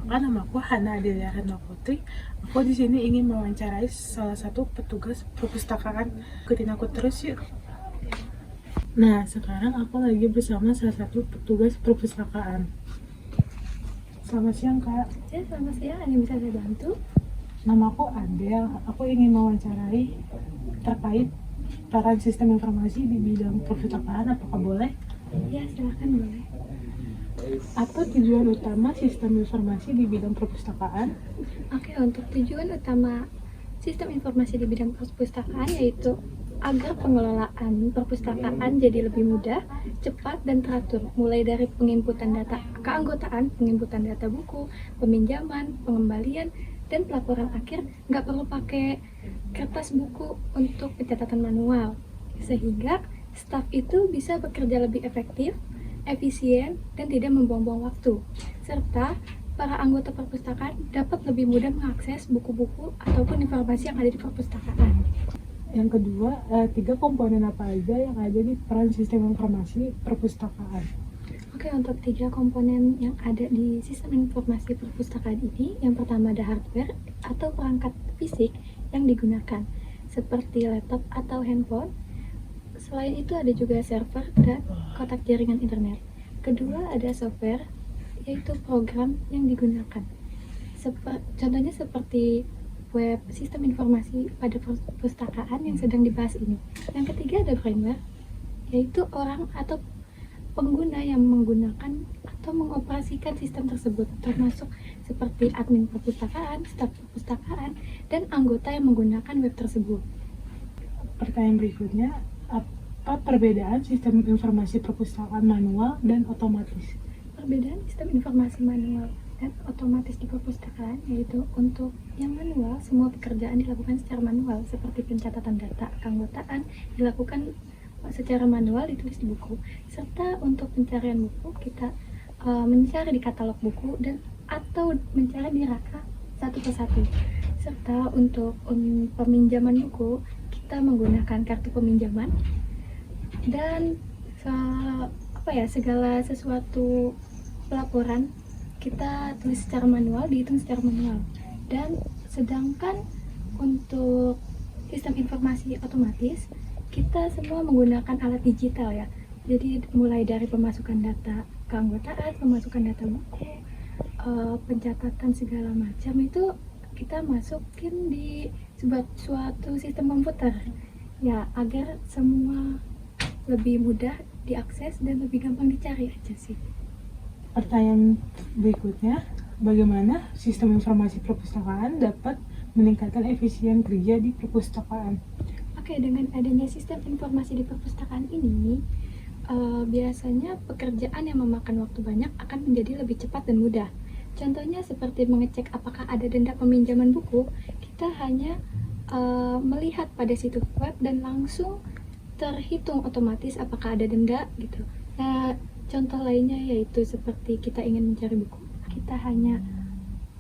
Perkenalkan, nama aku Hana Adelia Retno Putri. Aku di sini ingin mewawancarai salah satu petugas perpustakaan. Ikutin aku terus yuk. Nah, sekarang aku lagi bersama salah satu petugas perpustakaan. Selamat siang, Kak. Ya, selamat siang. Ada yang bisa saya bantu? Nama aku Adel. Aku ingin mewawancarai terkait peran sistem informasi di bidang perpustakaan. Apakah boleh? Ya, silakan boleh. Apa tujuan utama sistem informasi di bidang perpustakaan? Oke, untuk tujuan utama sistem informasi di bidang perpustakaan yaitu agar pengelolaan perpustakaan jadi lebih mudah, cepat, dan teratur, mulai dari penginputan data keanggotaan, penginputan data buku, peminjaman, pengembalian, dan pelaporan akhir nggak perlu pakai kertas buku untuk pencatatan manual, sehingga staf itu bisa bekerja lebih efektif, efisien, dan tidak membuang-buang waktu, serta para anggota perpustakaan dapat lebih mudah mengakses buku-buku ataupun informasi yang ada di perpustakaan. Yang kedua, 3 komponen apa aja yang ada di peran sistem informasi perpustakaan? Oke, untuk 3 komponen yang ada di sistem informasi perpustakaan ini, yang pertama ada hardware atau perangkat fisik yang digunakan, seperti laptop atau handphone. Selain itu ada juga server dan kotak jaringan internet. Kedua ada software, yaitu program yang digunakan. Contohnya seperti web sistem informasi pada perpustakaan yang sedang dibahas ini. Yang ketiga ada firmware, yaitu orang atau pengguna yang menggunakan atau mengoperasikan sistem tersebut, termasuk seperti admin perpustakaan, staf perpustakaan, dan anggota yang menggunakan web tersebut. Pertanyaan berikutnya, apa perbedaan sistem informasi perpustakaan manual dan otomatis? Perbedaan sistem informasi manual dan otomatis di perpustakaan yaitu untuk yang manual, semua pekerjaan dilakukan secara manual, seperti pencatatan data keanggotaan dilakukan secara manual, ditulis di buku, serta untuk pencarian buku kita mencari di katalog buku dan atau mencari di raka satu persatu, serta untuk peminjaman buku kita menggunakan kartu peminjaman dan segala sesuatu pelaporan kita tulis secara manual, dihitung secara manual. Dan sedangkan untuk sistem informasi otomatis kita semua menggunakan alat digital ya, jadi mulai dari pemasukan data keanggotaan, pemasukan data buku, pencatatan segala macam itu kita masukin di suatu sistem komputer ya, agar semua lebih mudah diakses dan lebih gampang dicari aja sih. Pertanyaan berikutnya, bagaimana sistem informasi perpustakaan dapat meningkatkan efisien kerja di perpustakaan? Oke, dengan adanya sistem informasi di perpustakaan ini, biasanya pekerjaan yang memakan waktu banyak akan menjadi lebih cepat dan mudah. Contohnya seperti mengecek apakah ada denda peminjaman buku, kita hanya melihat pada situs web dan langsung terhitung otomatis apakah ada denda gitu. Nah, contoh lainnya yaitu seperti kita ingin mencari buku, kita hanya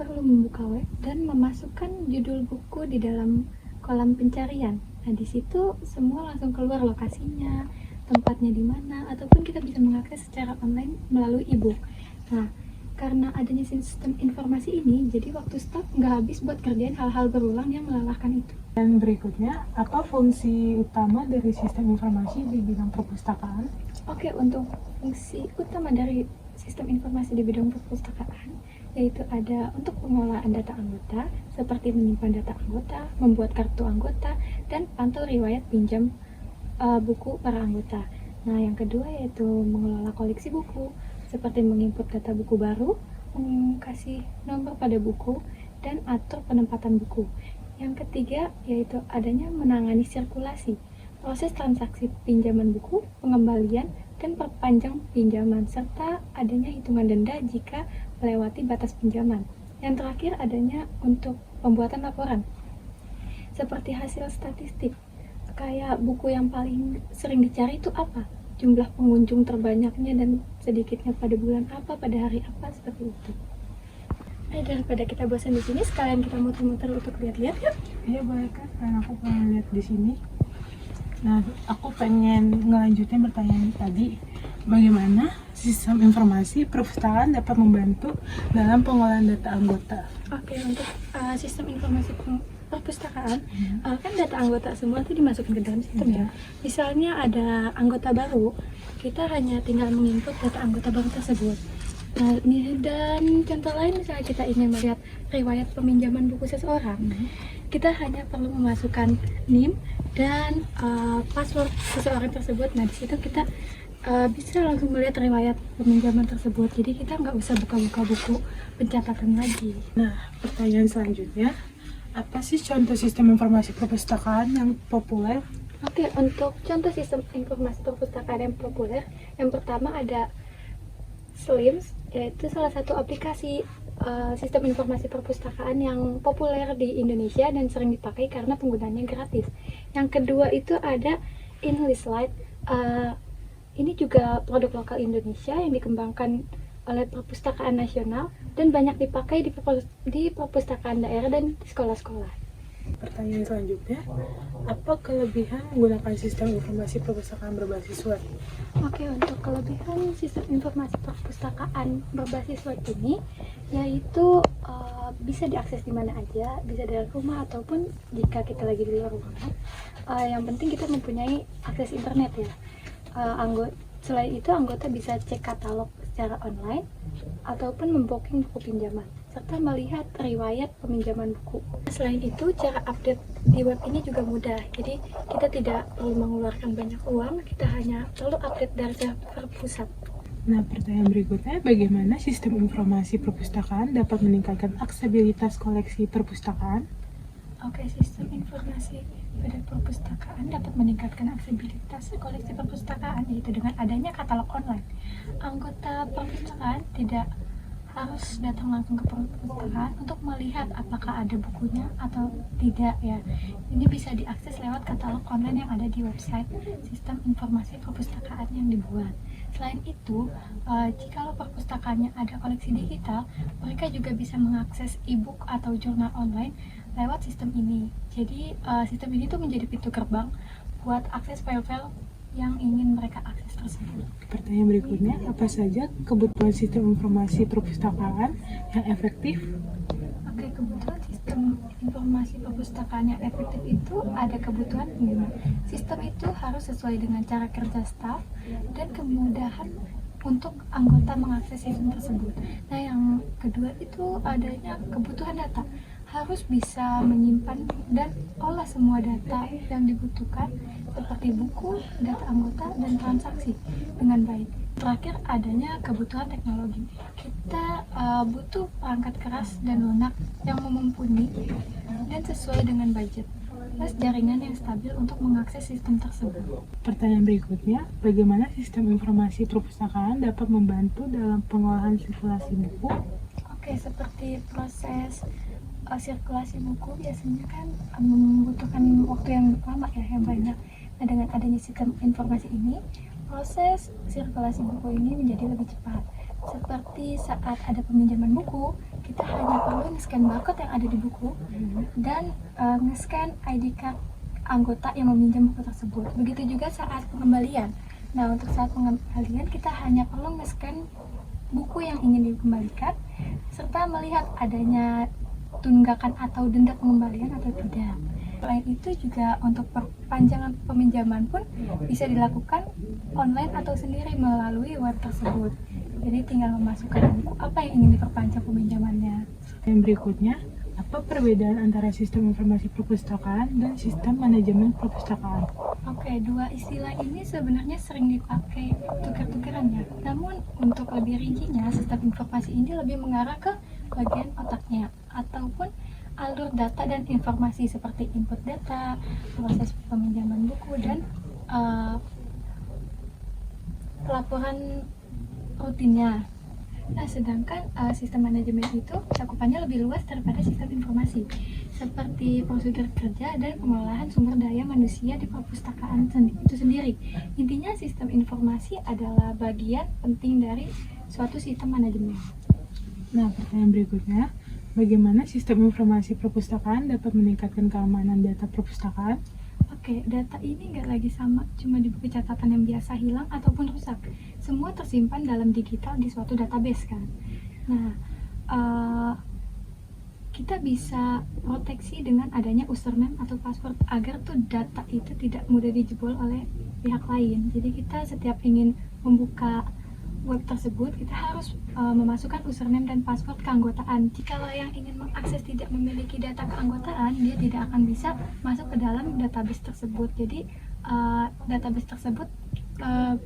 perlu membuka web dan memasukkan judul buku di dalam kolom pencarian. Nah, di situ semua langsung keluar lokasinya, tempatnya di mana, ataupun kita bisa mengakses secara online melalui e-book. Nah, karena adanya sistem informasi ini, jadi waktu staf nggak habis buat kerjain hal-hal berulang yang melelahkan itu. Dan berikutnya, apa fungsi utama dari sistem informasi di bidang perpustakaan? Oke, untuk fungsi utama dari sistem informasi di bidang perpustakaan yaitu ada untuk pengelolaan data anggota, seperti menyimpan data anggota, membuat kartu anggota, dan pantau riwayat pinjam buku para anggota. Nah, yang kedua yaitu mengelola koleksi buku, seperti menginput data buku baru, kasih nomor pada buku, dan atur penempatan buku. Yang ketiga yaitu adanya menangani sirkulasi, proses transaksi pinjaman buku, pengembalian, dan perpanjang pinjaman, serta adanya hitungan denda jika melewati batas pinjaman. Yang terakhir adanya untuk pembuatan laporan, seperti hasil statistik, kayak buku yang paling sering dicari itu apa, jumlah pengunjung terbanyaknya dan sedikitnya pada bulan apa, pada hari apa, seperti itu. Nah, daripada kita bosan di sini, sekalian kita muter-muter untuk lihat-lihat yuk. Iya boleh Kak, karena aku pengen lihat di sini. Nah, aku pengen ngelanjutin pertanyaan tadi. Bagaimana sistem informasi perpustakaan dapat membantu dalam pengolahan data anggota? Oke, untuk sistem informasi perpustakaan, kan data anggota semua itu dimasukkan ke dalam sistem ya. Misalnya ada anggota baru, kita hanya tinggal menginput data anggota baru tersebut. Nah, dan contoh lain misalnya kita ingin melihat riwayat peminjaman buku seseorang, kita hanya perlu memasukkan NIM dan password seseorang tersebut. Nah, di situ kita bisa langsung melihat riwayat peminjaman tersebut. Jadi kita nggak usah buka-buka buku pencatatan lagi. Nah, pertanyaan selanjutnya, apa sih contoh sistem informasi perpustakaan yang populer? Oke, untuk contoh sistem informasi perpustakaan yang populer, yang pertama ada Slims, yaitu salah satu aplikasi sistem informasi perpustakaan yang populer di Indonesia dan sering dipakai karena penggunaannya gratis. Yang kedua itu ada InListLite. Ini juga produk lokal Indonesia yang dikembangkan oleh Perpustakaan Nasional dan banyak dipakai di perpustakaan daerah dan di sekolah-sekolah. Pertanyaan selanjutnya, apa kelebihan menggunakan sistem informasi perpustakaan berbasis web? Oke, untuk kelebihan sistem informasi perpustakaan berbasis web ini, yaitu bisa diakses di mana aja, bisa dari rumah ataupun jika kita lagi di luar ruangan. Yang penting kita mempunyai akses internet ya. Selain itu, anggota bisa cek katalog secara online ataupun membooking buku pinjaman serta melihat riwayat peminjaman buku. Selain itu, cara update di web ini juga mudah. Jadi kita tidak perlu mengeluarkan banyak uang, kita hanya perlu update dari server pusat. Nah, pertanyaan berikutnya, bagaimana sistem informasi perpustakaan dapat meningkatkan aksesibilitas koleksi perpustakaan? Oke, sistem informasi pada perpustakaan dapat meningkatkan aksesibilitas koleksi perpustakaan, yaitu dengan adanya katalog online. Anggota perpustakaan tidak harus datang langsung ke perpustakaan untuk melihat apakah ada bukunya atau tidak ya. Ini bisa diakses lewat katalog online yang ada di website sistem informasi perpustakaan yang dibuat. Selain itu, jika perpustakaannya ada koleksi digital, mereka juga bisa mengakses e-book atau jurnal online lewat sistem ini. Jadi sistem ini tuh menjadi pintu gerbang buat akses file-file yang ingin mereka akses tersebut. Pertanyaan berikutnya, apa saja kebutuhan sistem informasi perpustakaan yang efektif? Oke, kebutuhan sistem informasi perpustakaan yang efektif itu ada kebutuhan ini. Sistem itu harus sesuai dengan cara kerja staf dan kemudahan untuk anggota mengakses sistem tersebut. Nah, yang kedua itu adanya kebutuhan data. Harus bisa menyimpan dan olah semua data yang dibutuhkan seperti buku, data anggota, dan transaksi dengan baik. Terakhir, adanya kebutuhan teknologi. Kita butuh perangkat keras dan lunak yang mumpuni dan sesuai dengan budget, plus jaringan yang stabil untuk mengakses sistem tersebut. Pertanyaan berikutnya, bagaimana sistem informasi perpustakaan dapat membantu dalam pengolahan sirkulasi buku? Oke, seperti proses sirkulasi buku biasanya kan membutuhkan waktu yang lama ya, yang banyak. Nah, dengan adanya sistem informasi ini, proses sirkulasi buku ini menjadi lebih cepat. Seperti saat ada peminjaman buku, kita hanya perlu nge-scan barcode yang ada di buku dan nge-scan ID card anggota yang meminjam buku tersebut. Begitu juga saat pengembalian. Nah, untuk saat pengembalian kita hanya perlu nge-scan buku yang ingin dikembalikan serta melihat adanya tunggakan atau denda pengembalian atau tidak. Selain itu juga untuk perpanjangan peminjaman pun bisa dilakukan online atau sendiri melalui web tersebut. Jadi tinggal memasukkan buku apa yang ingin diperpanjang peminjamannya. Yang berikutnya, apa perbedaan antara sistem informasi perpustakaan dan sistem manajemen perpustakaan? Oke, dua istilah ini sebenarnya sering dipakai tukar-tukarannya. Namun untuk lebih rincinya, sistem informasi ini lebih mengarah ke bagian otaknya ataupun alur data dan informasi seperti input data, proses peminjaman buku, dan pelaporan rutinnya. Nah, sedangkan sistem manajemen itu cakupannya lebih luas daripada sistem informasi, seperti prosedur kerja dan pengelolaan sumber daya manusia di perpustakaan itu sendiri. Intinya, sistem informasi adalah bagian penting dari suatu sistem manajemen. Nah, pertanyaan berikutnya, bagaimana sistem informasi perpustakaan dapat meningkatkan keamanan data perpustakaan? Oke, data ini nggak lagi sama cuma di buku catatan yang biasa hilang ataupun rusak. Semua tersimpan dalam digital di suatu database kan. Nah, kita bisa proteksi dengan adanya username atau password agar tuh data itu tidak mudah dijebol oleh pihak lain. Jadi kita setiap ingin membuka web tersebut, kita harus memasukkan username dan password keanggotaan. Jikalau yang ingin mengakses tidak memiliki data keanggotaan, dia tidak akan bisa masuk ke dalam database tersebut. Jadi database tersebut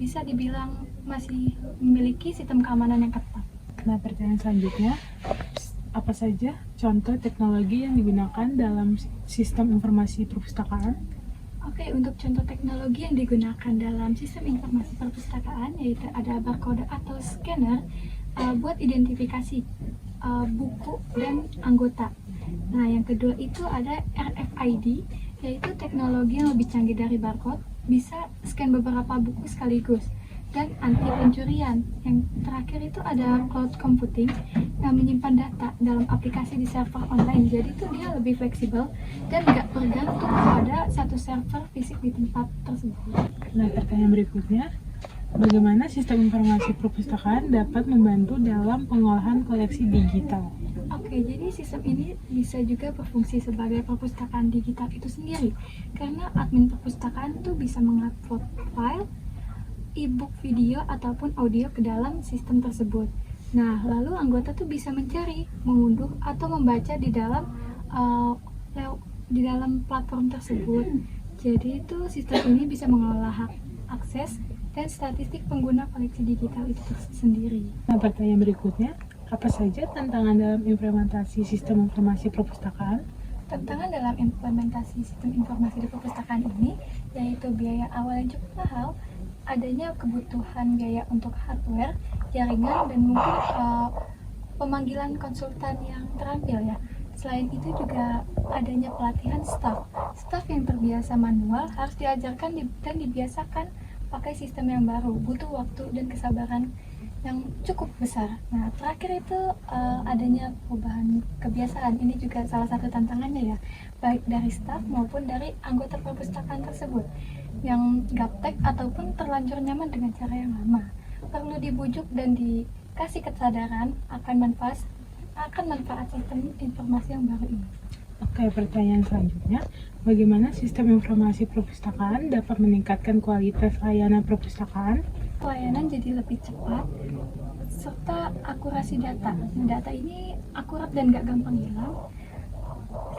bisa dibilang masih memiliki sistem keamanan yang ketat. Nah, pertanyaan selanjutnya, apa saja contoh teknologi yang digunakan dalam sistem informasi perpustakaan? Oke, untuk contoh teknologi yang digunakan dalam sistem informasi perpustakaan yaitu ada barcode atau scanner buat identifikasi buku dan anggota. Nah, yang kedua itu ada RFID, yaitu teknologi yang lebih canggih dari barcode, bisa scan beberapa buku sekaligus. Dan anti pencurian. Yang terakhir itu ada cloud computing yang menyimpan data dalam aplikasi di server online. Jadi itu dia lebih fleksibel dan nggak bergantung pada satu server fisik di tempat tersebut. Nah, pertanyaan berikutnya, bagaimana sistem informasi perpustakaan dapat membantu dalam pengolahan koleksi digital? Oke, jadi sistem ini bisa juga berfungsi sebagai perpustakaan digital itu sendiri, karena admin perpustakaan tuh bisa mengupload file, e-book, video, ataupun audio ke dalam sistem tersebut. Nah, lalu anggota tuh bisa mencari, mengunduh, atau membaca di dalam platform tersebut. Jadi itu sistem ini bisa mengelola hak akses dan statistik pengguna koleksi digital itu sendiri. Nah, pertanyaan berikutnya, apa saja tantangan dalam implementasi sistem informasi perpustakaan? Tantangan dalam implementasi sistem informasi di perpustakaan ini yaitu biaya awal yang cukup mahal, adanya kebutuhan biaya untuk hardware, jaringan, dan mungkin pemanggilan konsultan yang terampil ya. Selain itu juga adanya pelatihan staff yang terbiasa manual harus diajarkan dan dibiasakan pakai sistem yang baru, butuh waktu dan kesabaran yang cukup besar. Nah, terakhir itu adanya perubahan kebiasaan. Ini juga salah satu tantangannya ya, baik dari staff maupun dari anggota perpustakaan tersebut yang gaptek ataupun terlanjur nyaman dengan cara yang lama. Perlu dibujuk dan dikasih kesadaran akan manfaat sistem informasi yang baru ini. Oke, pertanyaan selanjutnya, bagaimana sistem informasi perpustakaan dapat meningkatkan kualitas layanan perpustakaan? Pelayanan jadi lebih cepat serta akurasi data. Data ini akurat dan gak gampang hilang.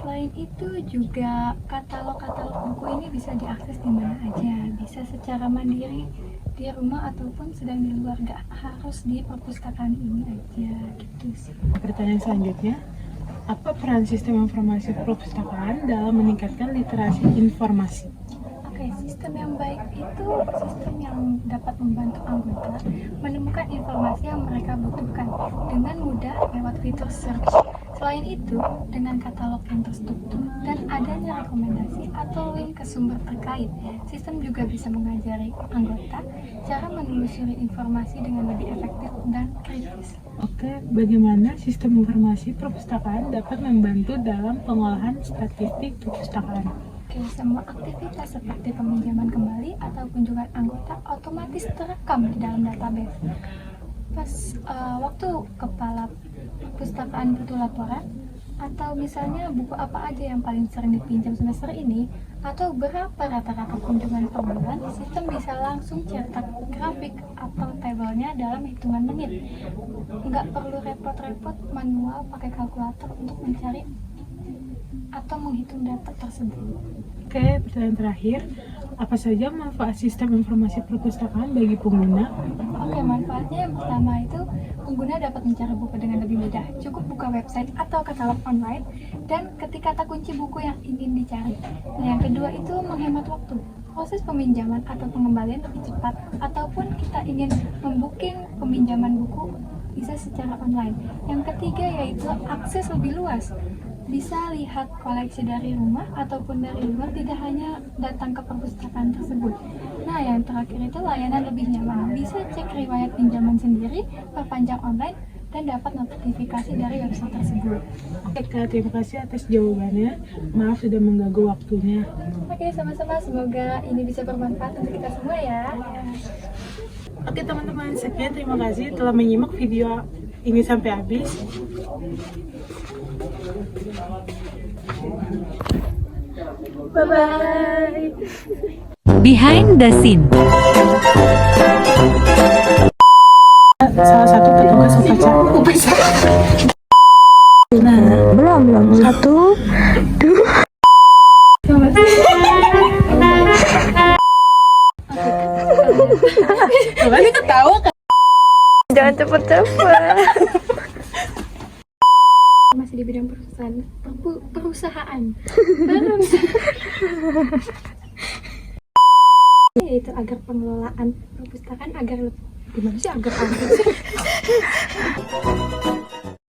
Selain itu juga katalog-katalog buku ini bisa diakses di mana aja, bisa secara mandiri di rumah ataupun sedang di luar, gak harus di perpustakaan ini aja gitu sih. Pertanyaan selanjutnya, apa peran sistem informasi perpustakaan dalam meningkatkan literasi informasi? Oke, sistem yang baik itu sistem yang dapat membantu anggota menemukan informasi yang mereka butuhkan dengan mudah lewat fitur search. Selain itu, dengan katalog yang terstruktur dan adanya rekomendasi atau link ke sumber terkait, sistem juga bisa mengajari anggota cara menelusuri informasi dengan lebih efektif dan kritis. Oke, bagaimana sistem informasi perpustakaan dapat membantu dalam pengolahan statistik perpustakaan? Oke, semua aktivitas seperti peminjaman kembali atau kunjungan anggota otomatis terekam di dalam database. Pas waktu kepala perpustakaan butuh laporan, atau misalnya buku apa aja yang paling sering dipinjam semester ini, atau berapa rata-rata kunjungan per bulan, sistem bisa langsung cetak grafik atau tabelnya dalam hitungan menit. Nggak perlu repot-repot manual pakai kalkulator untuk mencari atau menghitung data tersebut. Oke, pertanyaan terakhir, apa saja manfaat sistem informasi perpustakaan bagi pengguna? Oke, manfaatnya yang pertama itu pengguna dapat mencari buku dengan lebih mudah. Cukup buka website atau katalog online dan ketik kata kunci buku yang ingin dicari. Nah, yang kedua itu menghemat waktu. Proses peminjaman atau pengembalian lebih cepat, ataupun kita ingin membooking peminjaman buku bisa secara online. Yang ketiga yaitu akses lebih luas. Bisa lihat koleksi dari rumah ataupun dari luar, tidak hanya datang ke perpustakaan tersebut. Nah, yang terakhir itu layanan lebih nyaman. Bisa cek riwayat pinjaman sendiri, perpanjang online, dan dapat notifikasi dari website tersebut. Oke Kak, terima kasih atas jawabannya. Maaf sudah mengganggu waktunya. Oke, sama-sama. Semoga ini bisa bermanfaat untuk kita semua ya. Oke teman-teman, sekian terima kasih telah menyimak video ini sampai habis. Bye-bye. Behind the scene. Salah satu petugas upacara. Nah, Belum. 1, 2. Tuh kan dia ketawa kan? Jangan cepet-cepet. Masih di bidang perusahaan. Yaitu agar pengelolaan perpustakaan agar lebih, gimana sih agar